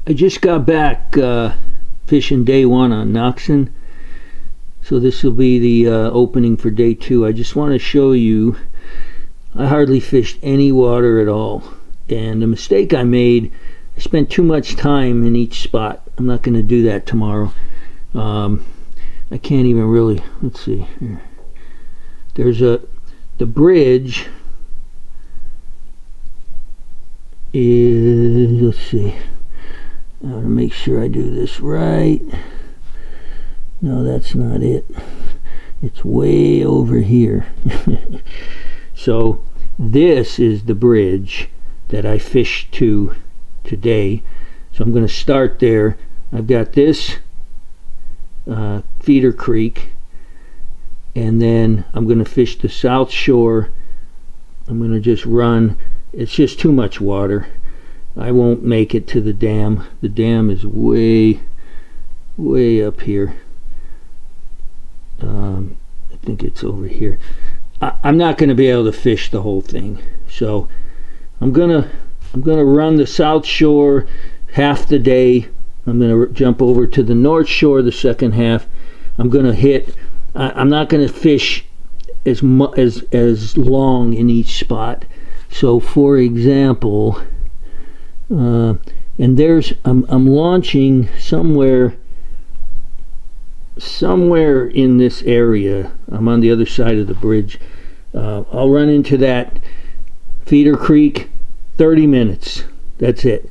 I just got back fishing day one on Noxon, so this will be the opening for day two. I just want to show you I hardly fished any water at all, and the mistake I made, I spent too much time in each spot. I'm not going to do that tomorrow. I can't even really, let's see here. There's the bridge is, let's see, I want to make sure I do this right. No, that's not it. It's way over here. So this is the bridge that I fished to today. So I'm going to start there. I've got this feeder creek, and then I'm going to fish the south shore. I'm going to just run. It's just too much water. I won't make it to the dam. The dam is way up here. I think it's over here. I'm not going to be able to fish the whole thing, so I'm gonna run the south shore half the day. I'm going to jump over to the north shore the second half. I'm going to hit. I'm not going to fish as long in each spot. So, for example, and there's I'm launching somewhere in this area. I'm on the other side of the bridge. I'll run into that feeder creek. 30 minutes. That's it.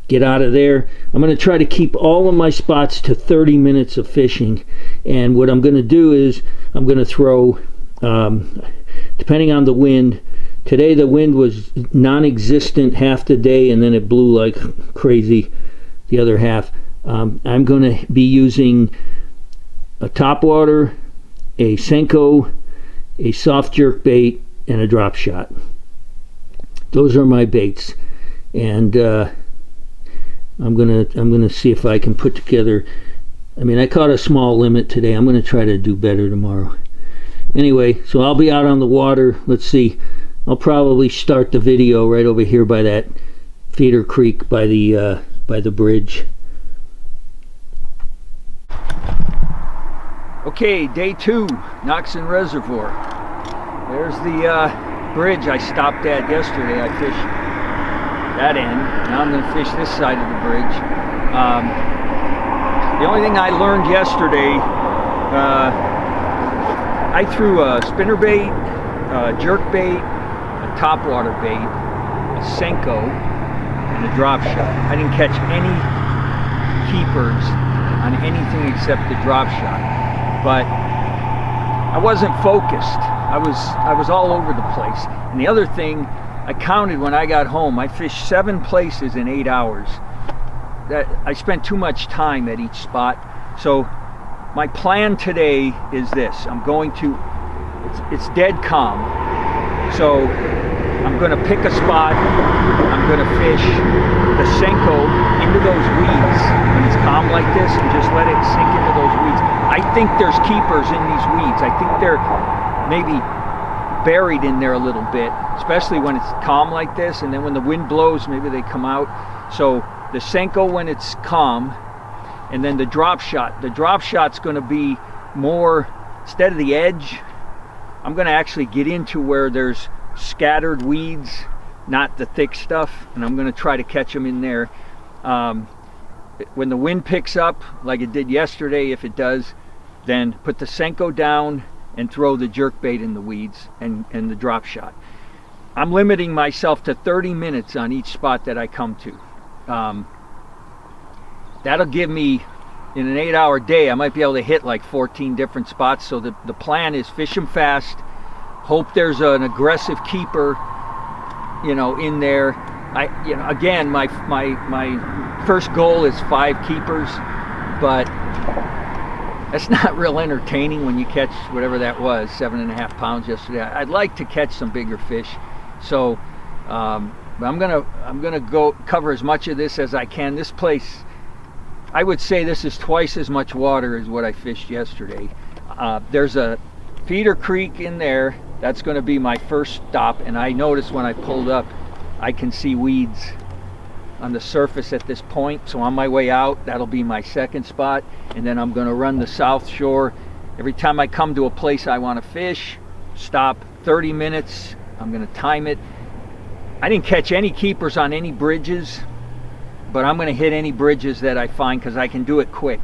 Get out of there. I'm going to try to keep all of my spots to 30 minutes of fishing, and what I'm going to do is I'm going to throw, depending on the wind. Today the wind was non-existent half the day, and then it blew like crazy the other half. I'm going to be using a topwater, a Senko, a soft jerk bait, and a drop shot. Those are my baits, and I'm gonna see if I can put together. I mean, I caught a small limit today. I'm gonna try to do better tomorrow. Anyway, so I'll be out on the water. Let's see. I'll probably start the video right over here by that feeder creek by the bridge. Okay, day two, Noxon Reservoir. There's the bridge I stopped at yesterday. I fished that end. Now I'm going to fish this side of the bridge. The only thing I learned yesterday, I threw a spinner bait, a jerk bait, a topwater bait, a Senko, and a drop shot. I didn't catch any keepers on anything except the drop shot. But I wasn't focused. I was all over the place. And the other thing, I counted when I got home. I fished 7 places in 8 hours. That I spent too much time at each spot. So my plan today is this. I'm going to. It's dead calm. So I'm going to pick a spot. I'm going to fish the Senko into those weeds when it's calm like this, and just let it sink into those weeds. I think there's keepers in these weeds. I think they're maybe buried in there a little bit, especially when it's calm like this, and then when the wind blows, maybe they come out. So the Senko when it's calm, and then the drop shot. The drop shot's going to be more, instead of the edge, I'm going to actually get into where there's scattered weeds, not the thick stuff, and I'm going to try to catch them in there. When the wind picks up, like it did yesterday, if it does, then put the Senko down and throw the jerkbait in the weeds and the drop shot. I'm limiting myself to 30 minutes on each spot that I come to. That'll give me, in an 8-hour day, I might be able to hit like 14 different spots. So the plan is fish them fast, hope there's an aggressive keeper, in there. Again, my first goal is 5 keepers, but that's not real entertaining when you catch whatever that was, 7.5 pounds yesterday. I'd like to catch some bigger fish, so I'm gonna go cover as much of this as I can. This place, I would say this is twice as much water as what I fished yesterday. There's a feeder creek in there. That's going to be my first stop, and I noticed when I pulled up, I can see weeds on the surface at this point. So on my way out, that'll be my second spot, and then I'm going to run the south shore. Every time I come to a place I want to fish, stop 30 minutes. I'm going to time it. I didn't catch any keepers on any bridges, but I'm going to hit any bridges that I find because I can do it quick.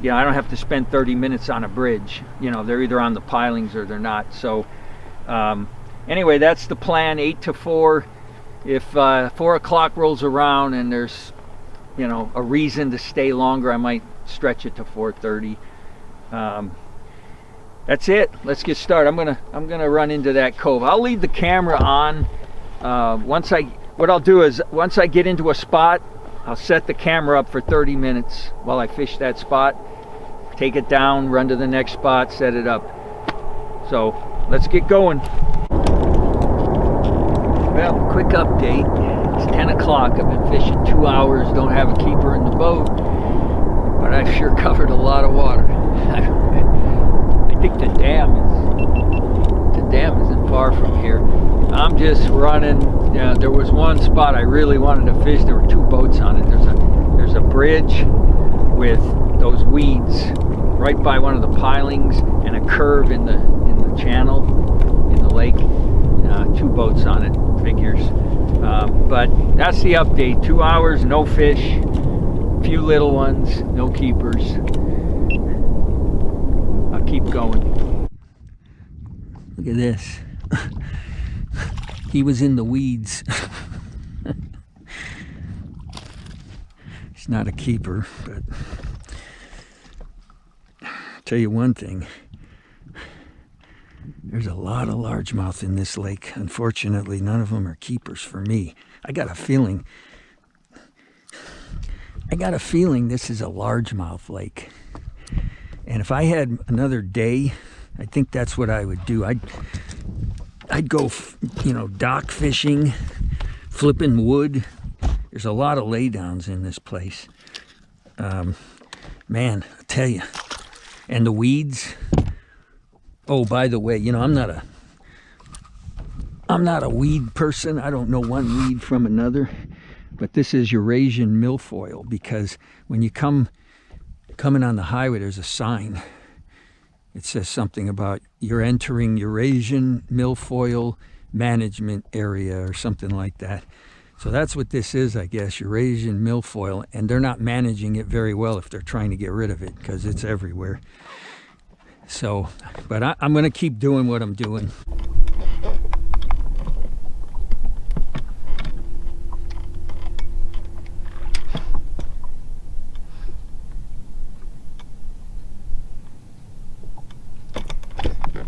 You know, I don't have to spend 30 minutes on a bridge. You know, they're either on the pilings or they're not. So anyway, that's the plan, 8 to 4. If 4 o'clock rolls around and there's, you know, a reason to stay longer, I might stretch it to 4:30. That's it. Let's get started. I'm gonna run into that cove. I'll leave the camera on. What I'll do is once I get into a spot, I'll set the camera up for 30 minutes while I fish that spot. Take it down, run to the next spot, set it up. So let's get going. Well, quick update. It's 10 o'clock. I've been fishing 2 hours. Don't have a keeper in the boat, but I've sure covered a lot of water. I think the dam isn't far from here. I'm just running. Yeah, there was one spot I really wanted to fish. There were 2 boats on it. There's a bridge with those weeds right by one of the pilings and a curve in the channel in the lake. 2 boats on it, figures. But that's the update. 2 hours, no fish, few little ones, no keepers. I'll keep going. Look at this. He was in the weeds. He's not a keeper, but I'll tell you one thing. There's a lot of largemouth in this lake. Unfortunately, none of them are keepers for me. I got a feeling this is a largemouth lake. And if I had another day, I think that's what I would do. I'd go, you know, dock fishing, flipping wood. There's a lot of laydowns in this place. Man, I tell you. And the weeds. Oh, by the way, you know, I'm not a weed person. I don't know one weed from another. But this is Eurasian milfoil, because when you coming on the highway, there's a sign. It says something about you're entering Eurasian milfoil management area or something like that. So that's what this is, I guess, Eurasian milfoil. And they're not managing it very well if they're trying to get rid of it, because it's everywhere. So, but I'm going to keep doing what I'm doing.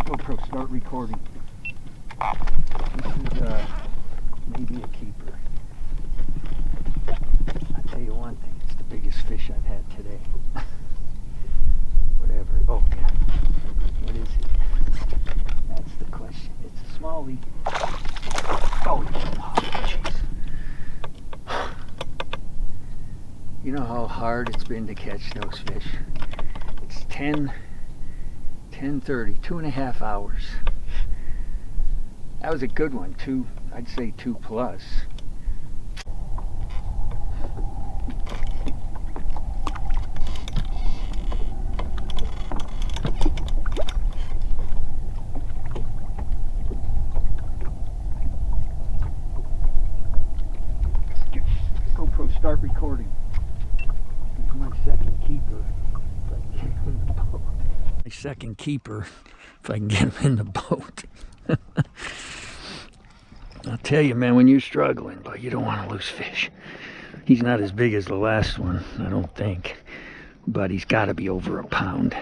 GoPro, start recording. This is maybe a keeper. I'll tell you one thing, it's the biggest fish I've had today. Whatever. Oh, yeah. What is it? That's the question. It's a smallie. Oh, jeez. You know how hard it's been to catch those fish? It's 10:30, 2.5 hours. That was a good one, I'd say 2 plus. GoPro, start recording. This is my second keeper. My second keeper, if I can get him in the boat. I'll tell you, man, when you're struggling, but you don't want to lose fish. He's not as big as the last one, I don't think, but he's got to be over a pound.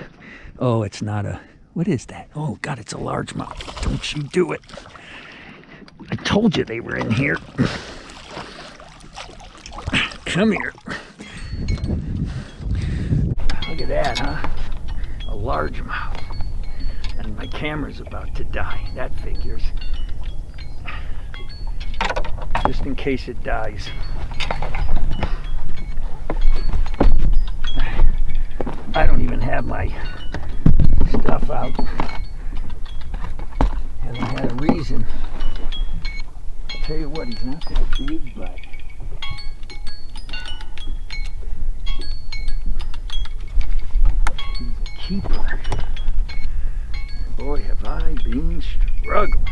Oh, it's not a, what is that? Oh, God, it's a largemouth. Don't you do it. I told you they were in here. Come here. Look at that, huh? A largemouth. And my camera's about to die. That figures. Just in case it dies. I don't even have my stuff out. And I had a reason. I'll tell you what, he's not that big, but keeper. Boy, have I been struggling.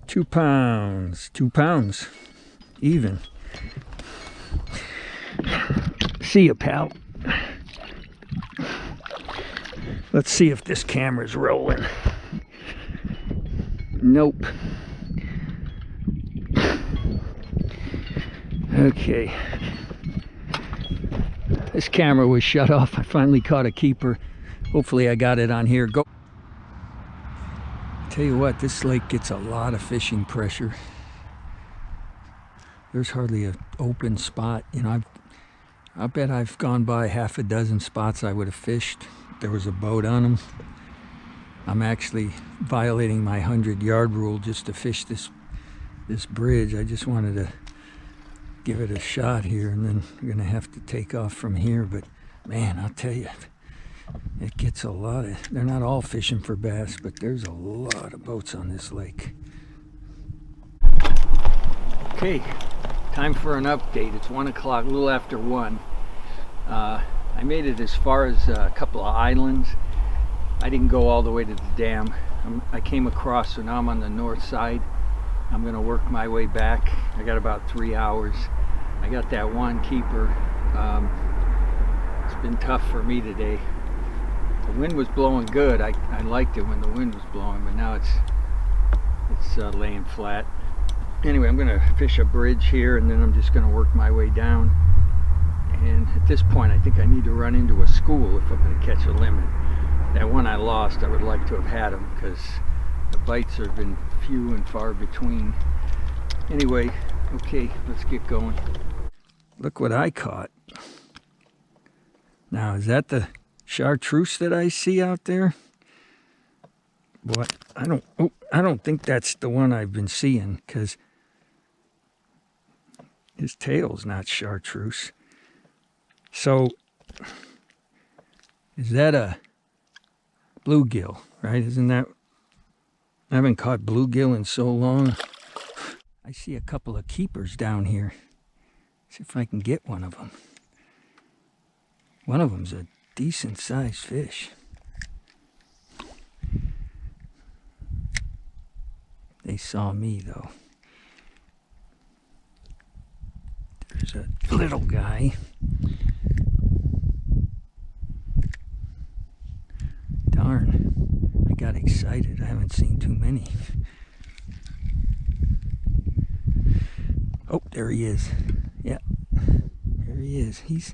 2 pounds, 2 pounds, even. See ya, pal. Let's see if this camera's rolling. Nope. Okay. This camera was shut off. I finally caught a keeper. Hopefully I got it on here. Go. Tell you what, this lake gets a lot of fishing pressure. There's hardly an open spot. You know, I bet I've gone by half a dozen spots I would have fished. There was a boat on them. I'm actually violating my 100-yard rule just to fish this bridge. I just wanted to give it a shot here, and then we're gonna have to take off from here. But man, I'll tell you, it gets a lot of, they're not all fishing for bass, but there's a lot of boats on this lake. Okay, time for an update. It's 1 o'clock, a little after 1. I made it as far as a couple of islands. I didn't go all the way to the dam. I came across, so now I'm on the north side. I'm gonna work my way back. I got about 3 hours. I got that one keeper. It's been tough for me today. The wind was blowing good. I liked it when the wind was blowing, but now it's laying flat. Anyway, I'm gonna fish a bridge here, and then I'm just gonna work my way down. And at this point, I think I need to run into a school if I'm gonna catch a limit. That one I lost, I would like to have had him, because the bites have been few and far between. Anyway, okay, let's get going. Look what I caught. Now, is that the chartreuse that I see out there? Boy, I don't think that's the one I've been seeing, because his tail's not chartreuse. So, is that a bluegill, right? Isn't that? I haven't caught bluegill in so long. I see a couple of keepers down here. See if I can get one of them. One of them's a decent sized fish. They saw me though. There's a little guy. Darn, I got excited. I haven't seen too many. Oh, there he is. Yeah, there he is. Let's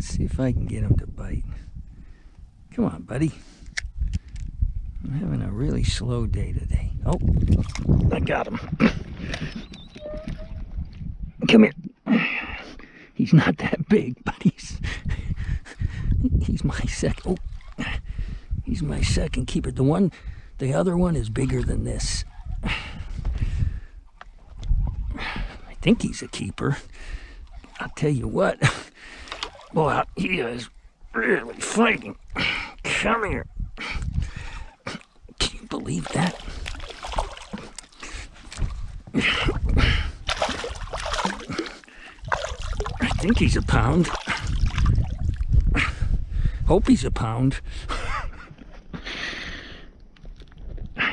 see if I can get him to bite. Come on, buddy. I'm having a really slow day today. Oh, I got him. Come here. He's not that big, but he's my second. Oh, he's my second keeper. The other one is bigger than this. I think he's a keeper. I'll tell you what. Boy, he is really fighting. Come here. Can you believe that? I think he's a pound. Hope he's a pound.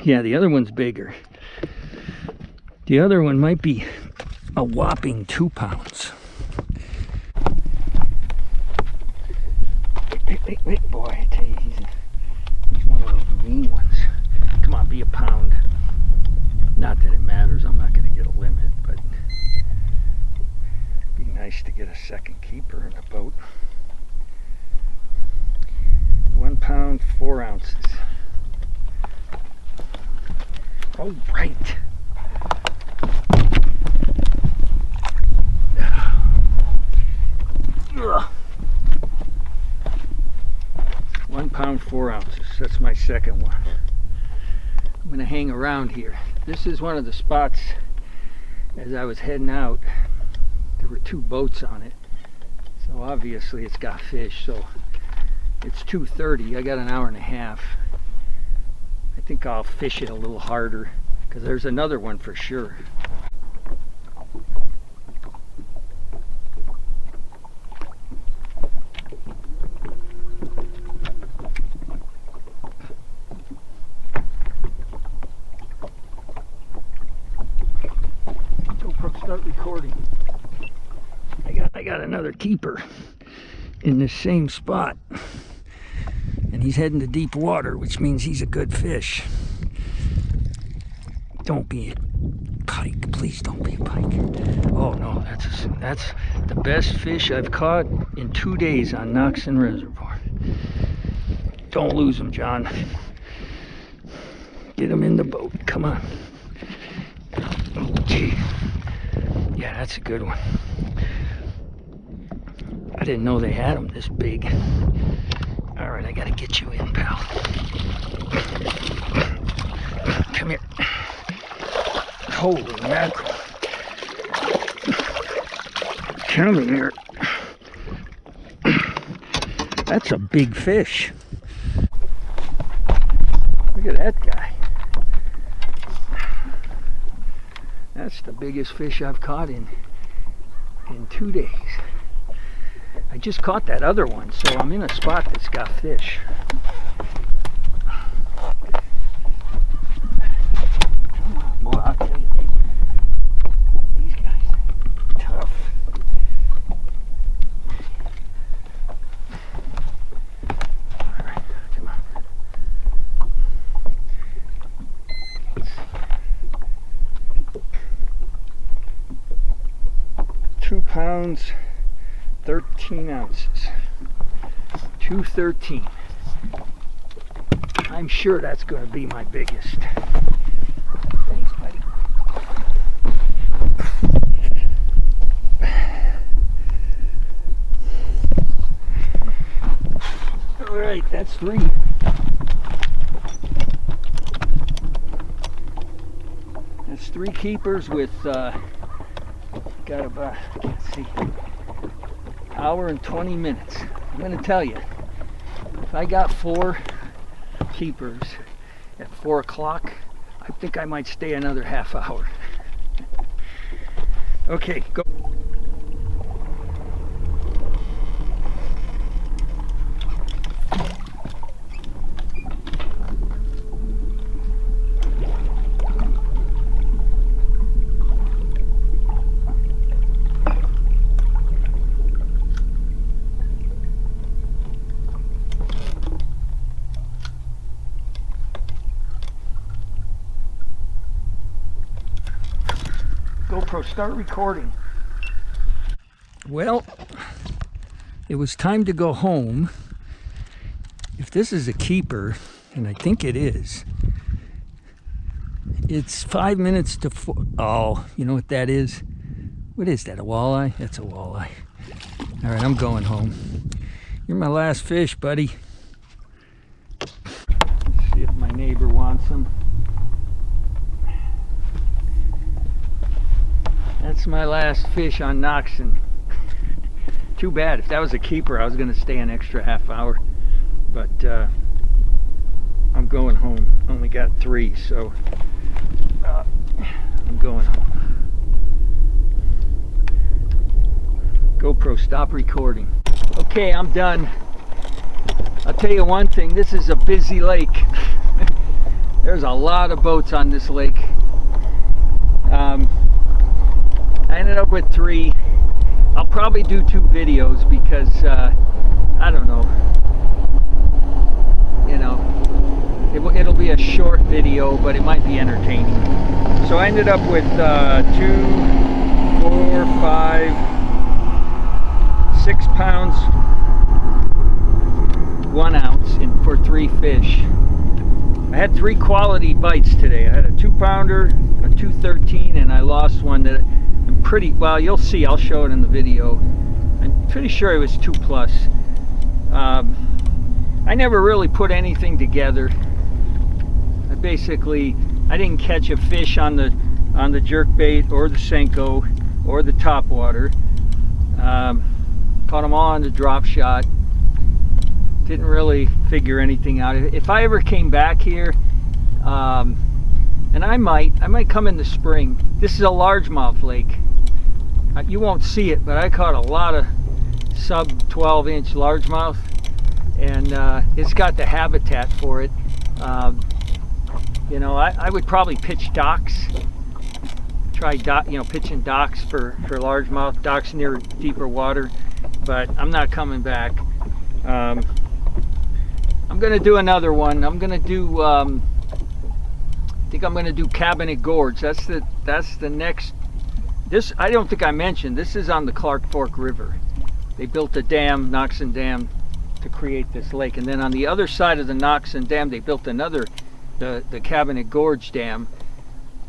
Yeah, the other one's bigger. The other one might be a whopping 2 pounds. Wait, boy, I tell you, he's one of those mean ones. Come on, be a pound. Not that it matters, I'm not going to get a limit, but it'd be nice to get a second keeper in a boat. 1 pound, 4 ounces. Oh, right. Ugh. 1 pound, 4 ounces. That's my second one. I'm going to hang around here. This is one of the spots. As I was heading out, there were 2 boats on it. So obviously it's got fish. So it's 2:30. I got an hour and a half. I think I'll fish it a little harder because there's another one for sure. recording. I got another keeper in this same spot, and he's heading to deep water, which means he's a good fish. Don't be a pike, please don't be a pike. Oh no, that's the best fish I've caught in 2 days on Noxon Reservoir. Don't lose him, John. Get him in the boat, come on. Okay. Yeah, that's a good one. I didn't know they had them this big. All right, I gotta get you in, pal. Come here. Holy mackerel. Come here. That's a big fish. Look at that guy. That's the biggest fish I've caught in 2 days. I just caught that other one, so I'm in a spot that's got fish. Come on, boy, I'll tell you, these guys are tough. All right, come on. Let's see. 2 pounds. 13 ounces. 213. I'm sure that's going to be my biggest. Thanks, buddy. All right, that's 3. That's 3 keepers with got about, let's see, hour and 20 minutes. I'm going to tell you, if I got 4 keepers at 4 o'clock, I think I might stay another half hour. Okay, go. GoPro, start recording. Well, it was time to go home. If this is a keeper, and I think it is, it's 5 minutes to 4. Oh, you know what that is? What is that, a walleye? That's a walleye. All right, I'm going home. You're my last fish, buddy. Let's see if my neighbor wants them. That's my last fish on Noxon. Too bad. If that was a keeper, I was going to stay an extra half hour. But I'm going home. Only got 3, so I'm going home. GoPro, stop recording. Okay, I'm done. I'll tell you one thing. This is a busy lake. There's a lot of boats on this lake. I ended up with 3. I'll probably do 2 videos because I don't know, you know, it'll be a short video, but it might be entertaining. So I ended up with 2, 4, 5, 6 pounds, 1 ounce for 3 fish. I had 3 quality bites today. I had a 2-pounder, a 213, and I lost one that I'm pretty, well, you'll see, I'll show it in the video. I'm pretty sure it was 2+. I never really put anything together. I didn't catch a fish on the jerkbait or the Senko or the topwater. Caught them all on the drop shot. Didn't really figure anything out. If I ever came back here, and I might come in the spring. This is a largemouth lake. You won't see it, but I caught a lot of sub 12-inch largemouth, and it's got the habitat for it. You know, I would probably pitch docks, try pitching docks for largemouth, docks near deeper water, but I'm not coming back. I'm gonna do another one. I'm gonna do I think I'm gonna do Cabinet Gorge. That's the next. This, I don't think I mentioned, this is on the Clark Fork River. They built a dam, Noxon Dam, to create this lake, and then on the other side of the Noxon Dam they built another, the Cabinet Gorge Dam,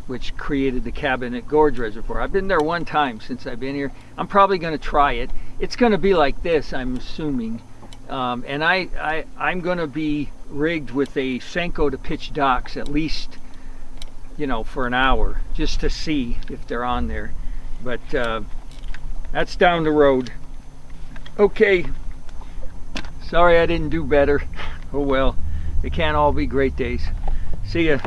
which created the Cabinet Gorge Reservoir. I've been there one time since I've been here. I'm probably going to try it. It's going to be like this, I'm assuming, and I'm going to be rigged with a Senko to pitch docks at least, for an hour, just to see if they're on there. But that's down the road. Okay, sorry I didn't do better. Oh well, they can't all be great days. See ya.